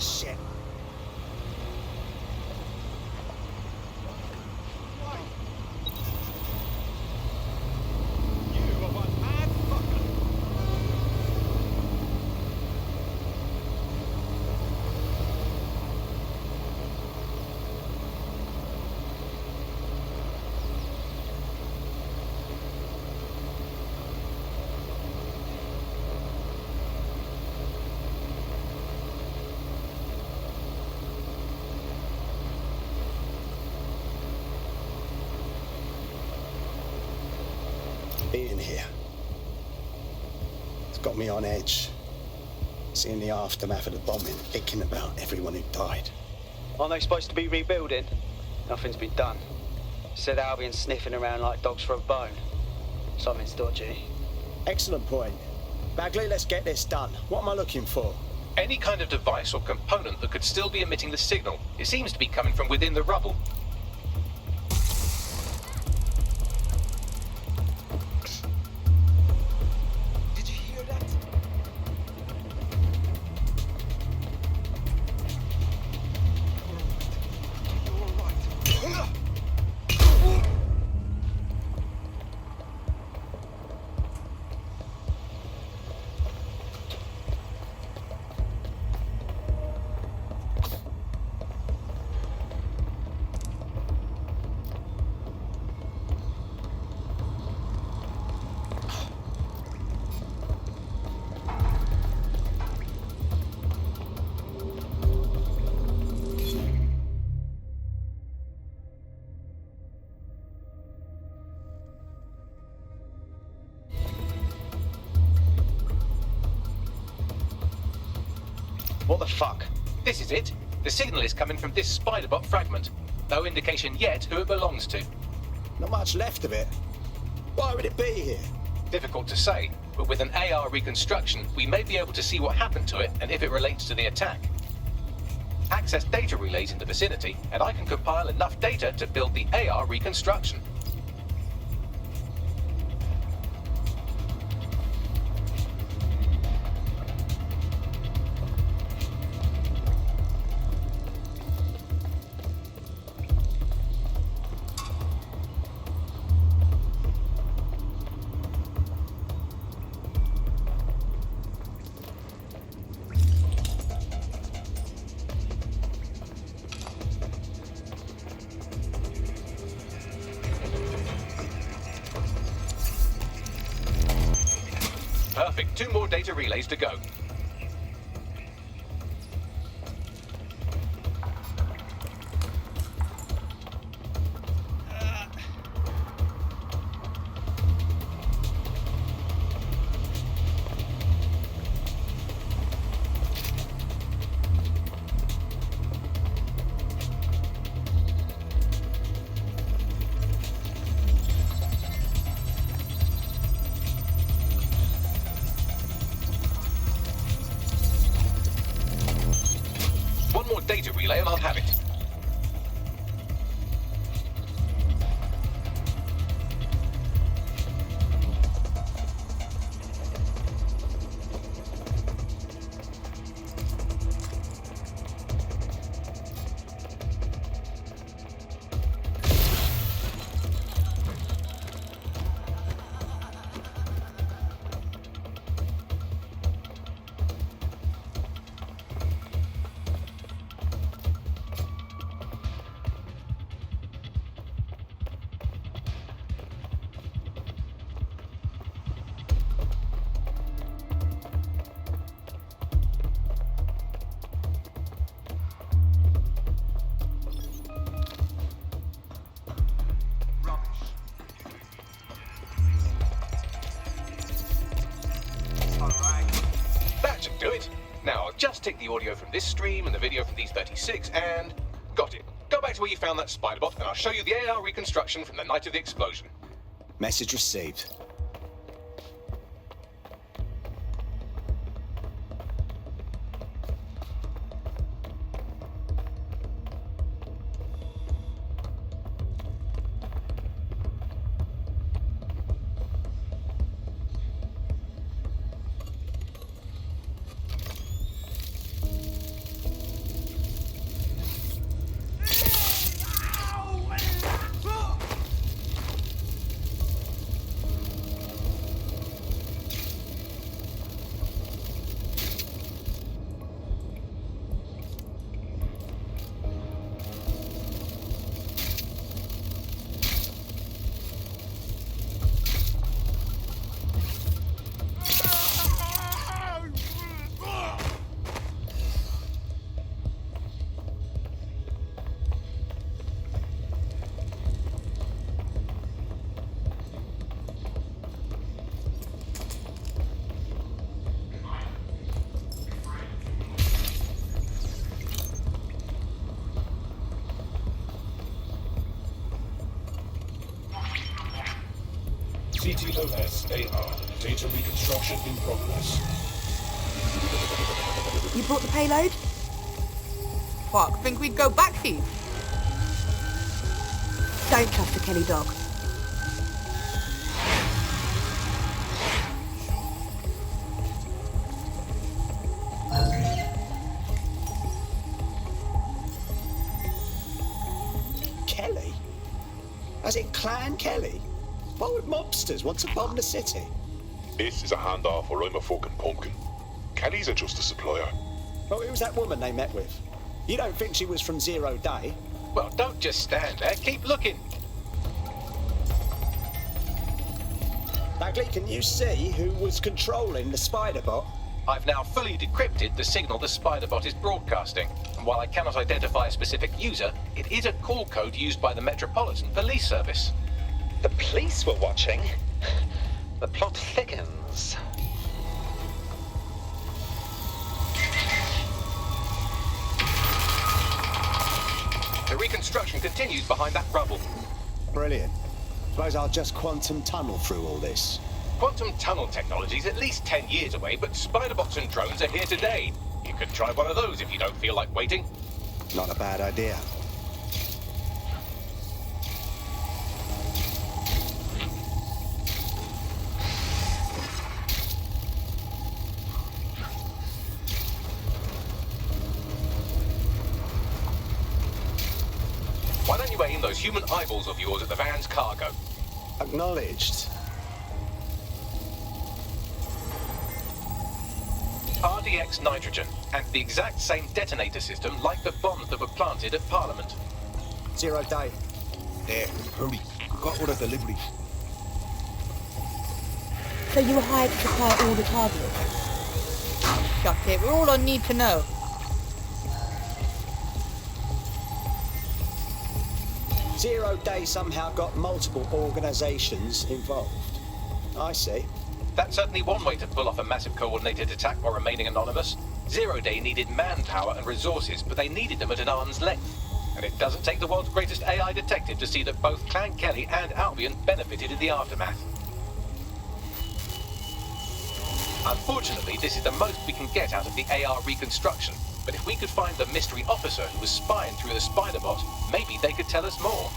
Shit. Being here, it's got me on edge. Seeing the aftermath of the bombing, thinking about everyone who died. Aren't they supposed to be rebuilding? Nothing's been done. Said Albion sniffing around like dogs for a bone. Something's dodgy. Excellent point. Bagley, let's get this done. What am I looking for? Any kind of device or component that could still be emitting the signal. It seems to be coming from within the rubble. What the fuck? This is it. The signal is coming from this Spiderbot fragment. No indication yet who it belongs to. Not much left of it. Why would it be here? Difficult to say, but with an AR Reconstruction, we may be able to see what happened to it and if it relates to the attack. Access data relays in the vicinity, and I can compile enough data to build the AR Reconstruction. Perfect. 2 more data relays to go. Data relay and I'll have it. Do it. Now, I'll just take the audio from this stream and the video from these 36 and... got it. Go back to where you found that Spiderbot and I'll show you the AR Reconstruction from the night of the explosion. Message received. TOS AR. Data reconstruction in progress. You brought the payload? Fuck, think we'd go back here? Don't trust the Kelly dog. Kelly? As in Clan Kelly? Why would mobsters want to bomb the city? This is a handoff or I'm a fucking pumpkin. Kelly's are just a supplier. Well, who was that woman they met with? You don't think she was from 0 Day? Well, don't just stand there, keep looking. Bagley, can you see who was controlling the Spiderbot? I've now fully decrypted the signal the Spiderbot is broadcasting. And while I cannot identify a specific user, it is a call code used by the Metropolitan Police Service. The police were watching. The plot thickens. The reconstruction continues behind that rubble. Brilliant. Suppose I'll just quantum tunnel through all this. Quantum tunnel technology is at least 10 years away, but Spiderbots and drones are here today. You could try one of those if you don't feel like waiting. Not a bad idea. Why don't you aim those human eyeballs of yours at the van's cargo? Acknowledged. RDX nitrogen, and the exact same detonator system like the bombs that were planted at Parliament. 0 Day. There, hurry. Got all the delivery. So you were hired to supply all the targets? Shut it, we're all I need to know. Zero Day somehow got multiple organisations involved. I see. That's certainly one way to pull off a massive coordinated attack while remaining anonymous. 0 Day needed manpower and resources, but they needed them at an arm's length. And it doesn't take the world's greatest AI detective to see that both Clan Kelly and Albion benefited in the aftermath. Unfortunately, this is the most we can get out of the AR Reconstruction, but if we could find the mystery officer who was spying through the Spiderbot, maybe they could tell us more.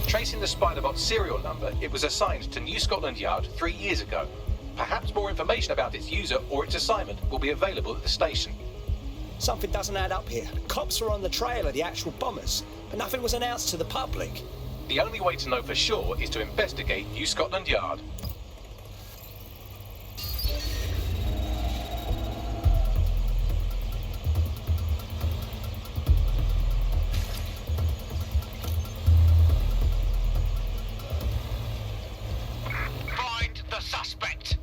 Tracing the Spiderbot's serial number, it was assigned to New Scotland Yard 3 years ago. Perhaps more information about its user or its assignment will be available at the station. Something doesn't add up here. Cops were on the trail of the actual bombers, but nothing was announced to the public. The only way to know for sure is to investigate New Scotland Yard. Find the suspect.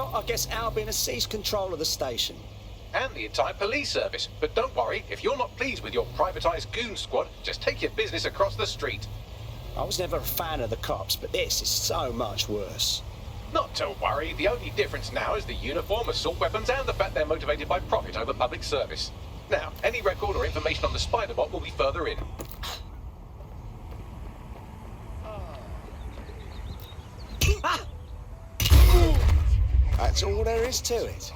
Spiderbot, I guess Albion has seized control of the station. And the entire police service. But don't worry, if you're not pleased with your privatised goon squad, just take your business across the street. I was never a fan of the cops, but this is so much worse. Not to worry, the only difference now is the uniform, assault weapons, and the fact they're motivated by profit over public service. Now, any record or information on the Spiderbot will be further in. That's all there is to it.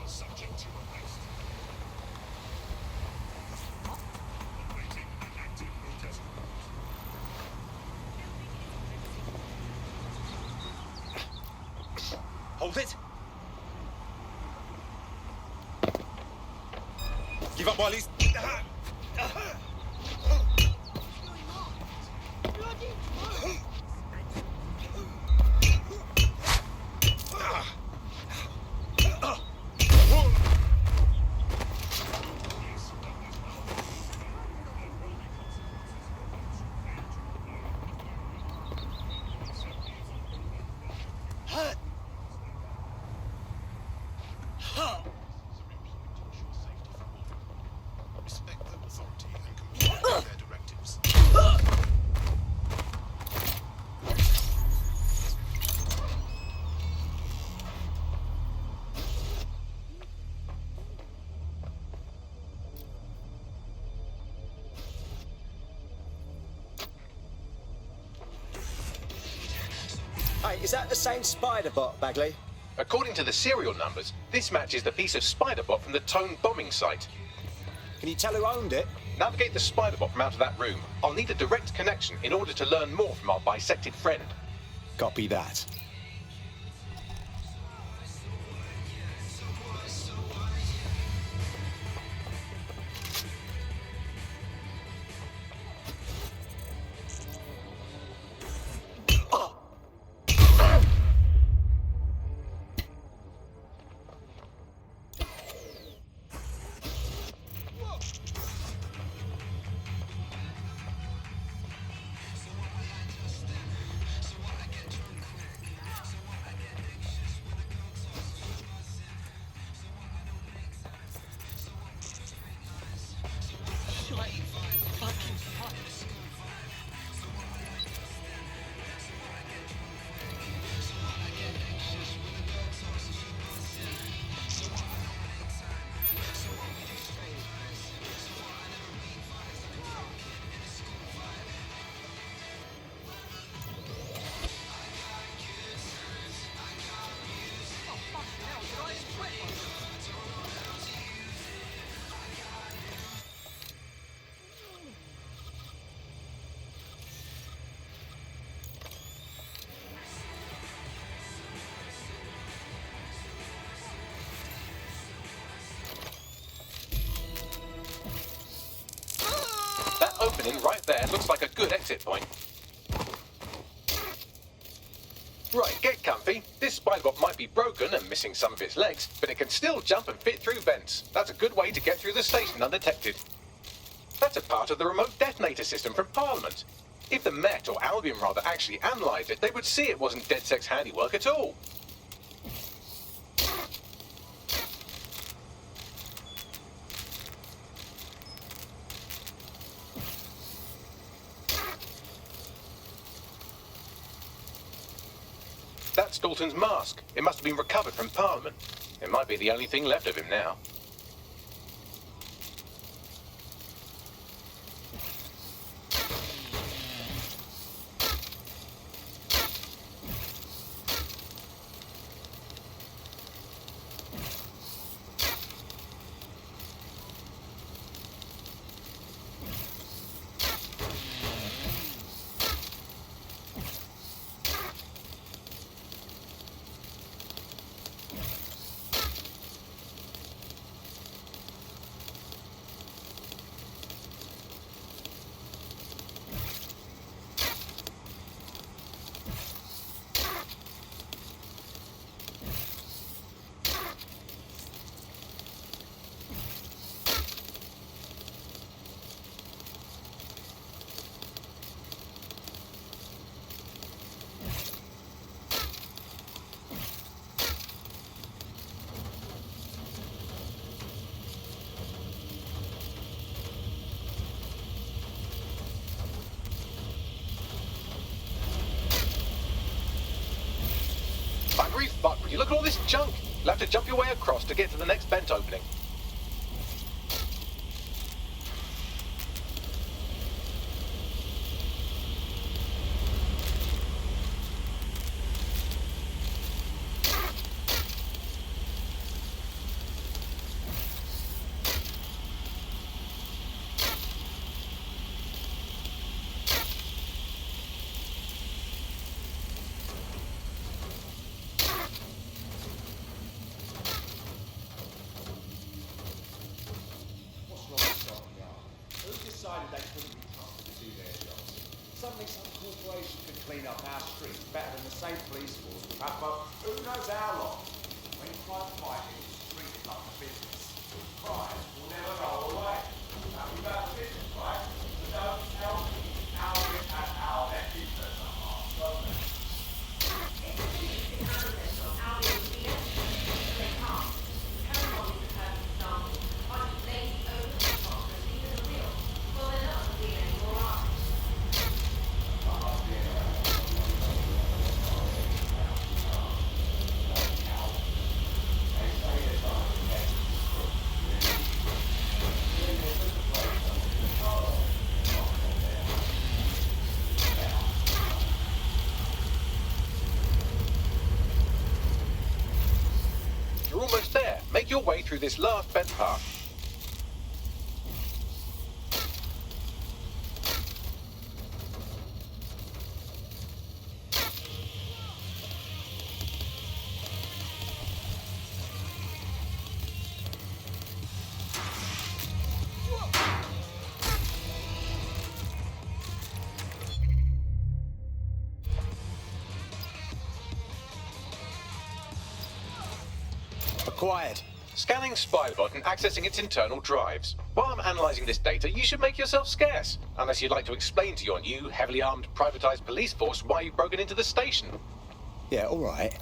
Hold it. Give up while he's... Hey, is that the same Spiderbot, Bagley? According to the serial numbers, this matches the piece of Spiderbot from the TOAN bombing site. Can you tell who owned it? Navigate the Spiderbot from out of that room. I'll need a direct connection in order to learn more from our bisected friend. Copy that. That opening right there looks like a good exit point. Right, get comfy. This Spiderbot might be broken and missing some of its legs, but it can still jump and fit through vents. That's a good way to get through the station undetected. That's a part of the remote detonator system from Parliament. If the Met, or Albion rather, actually analysed it, they would see it wasn't DedSec's handiwork at all. That's Dalton's mask. It must have been recovered from Parliament. It might be the only thing left of him now. You look at all this junk. You'll have to jump your way across to get to the next vent opening. Decided they couldn't be trusted to do their jobs. Suddenly some corporation could clean up our streets better than the same police force would have, but who knows how long? When crime fighting is treated like a business, crime will never go away. Now we've got a business, right? So don't tell me how we and how their interests are harmed, don't they? You're almost there. Make your way through this last vent path. Acquired. Scanning Spiderbot and accessing its internal drives. While I'm analysing this data, you should make yourself scarce. Unless you'd like to explain to your new, heavily armed, privatised police force why you've broken into the station. Yeah, all right.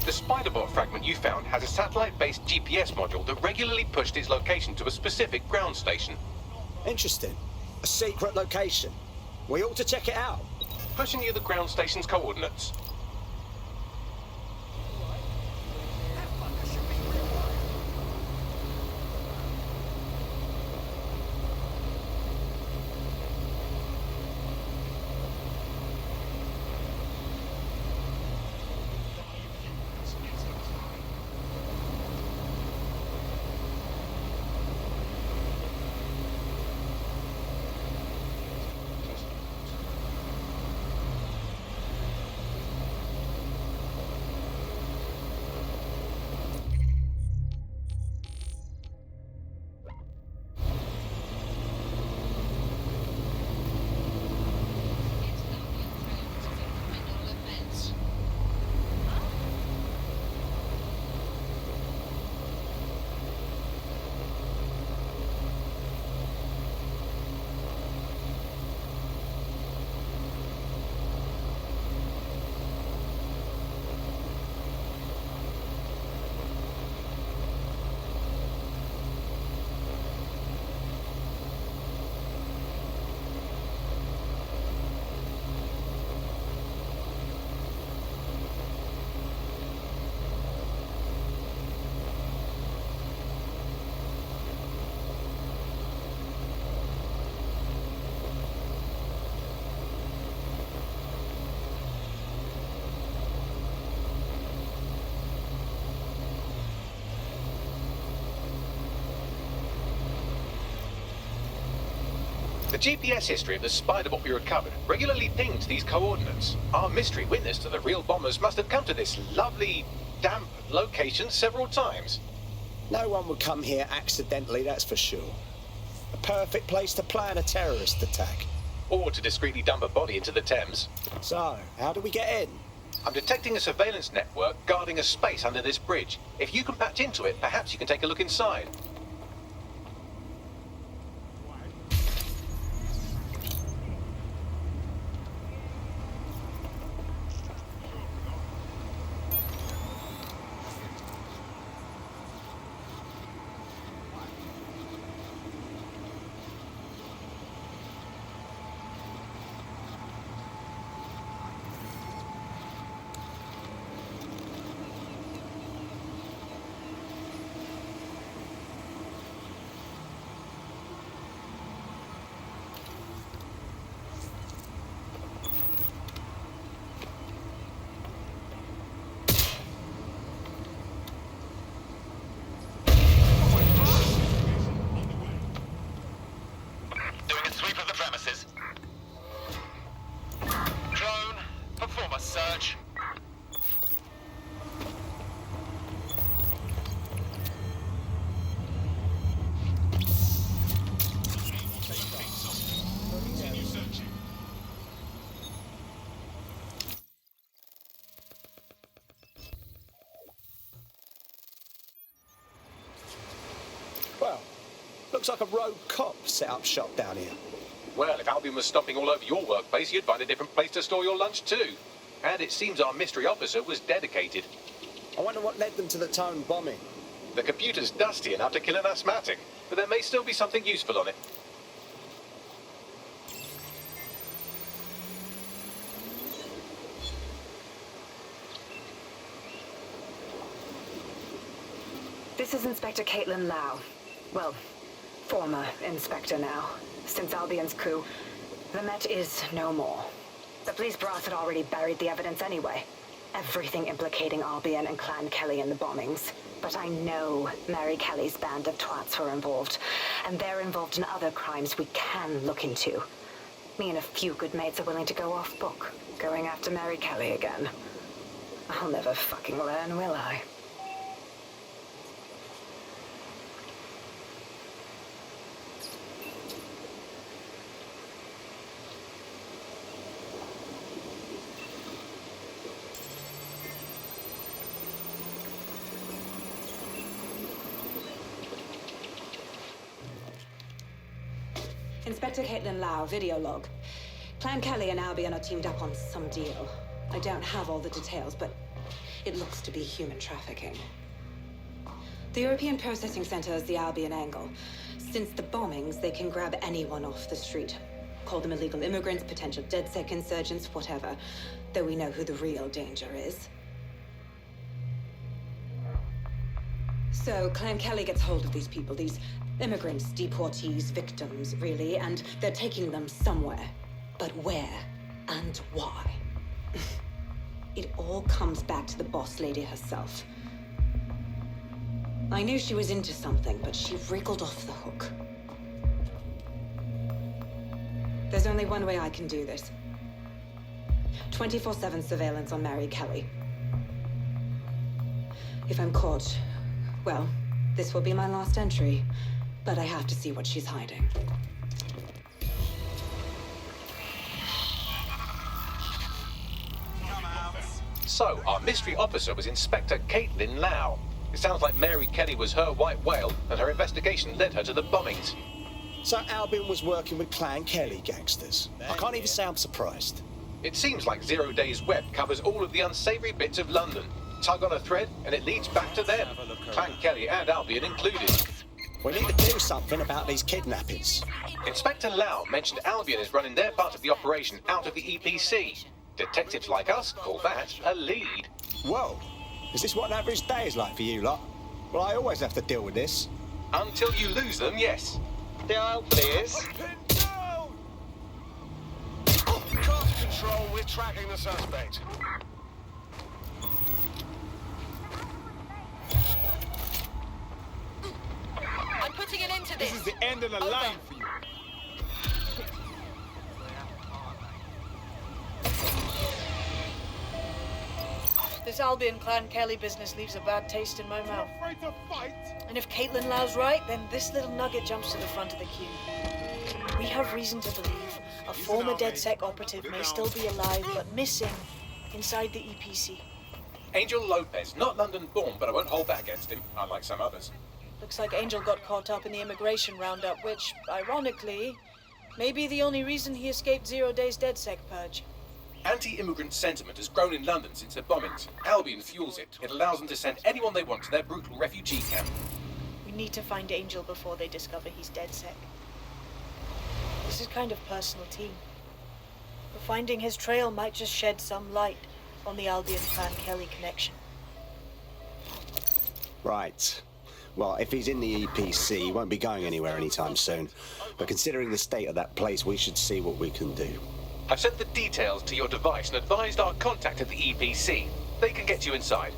The Spiderbot fragment you found has a satellite-based GPS module that regularly pushed its location to a specific ground station. Interesting. A secret location. We ought to check it out. Pushing you the ground station's coordinates. The GPS history of the Spiderbot we recovered regularly pings these coordinates. Our mystery witness to the real bombers must have come to this lovely, damp location several times. No one would come here accidentally, that's for sure. A perfect place to plan a terrorist attack. Or to discreetly dump a body into the Thames. So, how do we get in? I'm detecting a surveillance network guarding a space under this bridge. If you can patch into it, perhaps you can take a look inside. search. Well, looks like a rogue cop set up shop down here. Well, if Albion was stomping all over your workplace, you'd find a different place to store your lunch too. And it seems our mystery officer was dedicated. I wonder what led them to the TOAN bombing. The computer's dusty enough to kill an asthmatic, but there may still be something useful on it. This is Inspector Caitlin Lau. Well, former inspector now. Since Albion's coup, the Met is no more. The police brass had already buried the evidence anyway. Everything implicating Albion and Clan Kelly in the bombings. But I know Mary Kelly's band of twats were involved, and they're involved in other crimes we can look into. Me and a few good mates are willing to go off book, going after Mary Kelly again. I'll never fucking learn, will I? Inspector Caitlin Lau, video log. Clan Kelly and Albion are teamed up on some deal. I don't have all the details, but it looks to be human trafficking. The European Processing Center is the Albion angle. Since the bombings, they can grab anyone off the street. Call them illegal immigrants, potential DedSec insurgents, whatever. Though we know who the real danger is. So Clan Kelly gets hold of these people, these immigrants, deportees, victims, really, and they're taking them somewhere. But where and why? It all comes back to the boss lady herself. I knew she was into something, but she wriggled off the hook. There's only one way I can do this. 24/7 surveillance on Mary Kelly. If I'm caught, well, this will be my last entry. But I have to see what she's hiding. So, our mystery officer was Inspector Caitlin Lau. It sounds like Mary Kelly was her white whale, and her investigation led her to the bombings. So Albion was working with Clan Kelly gangsters. I can't even say I'm surprised. It seems like 0 Days Web covers all of the unsavory bits of London. Tug on a thread, and it leads back to them. Clan Kelly and Albion included. We need to do something about these kidnappings. Inspector Lau mentioned Albion is running their part of the operation out of the EPC. Detectives like us call that a lead. Whoa, is this what an average day is like for you lot? Well, I always have to deal with this. Until you lose them, yes. Down, please. Cost control, we're tracking the suspect. I'm putting an end to this. This is the end of the line for you. This Albion Clan Kelly business leaves a bad taste in my mouth. Afraid to fight? And if Caitlin Lau's right, then this little nugget jumps to the front of the queue. We have reason to believe a former DedSec operative may still be alive, but missing inside the EPC. Angel Lopez, not London-born, but I won't hold that against him, unlike some others. Looks like Angel got caught up in the immigration roundup, which, ironically, may be the only reason he escaped 0 Days DedSec purge. Anti-immigrant sentiment has grown in London since the bombings. Albion fuels it. It allows them to send anyone they want to their brutal refugee camp. We need to find Angel before they discover he's DedSec. This is kind of personal, team. But finding his trail might just shed some light on the Albion Clan Kelly connection. Right. Well, if he's in the EPC, he won't be going anywhere anytime soon. But considering the state of that place, we should see what we can do. I've sent the details to your device and advised our contact at the EPC. They can get you inside.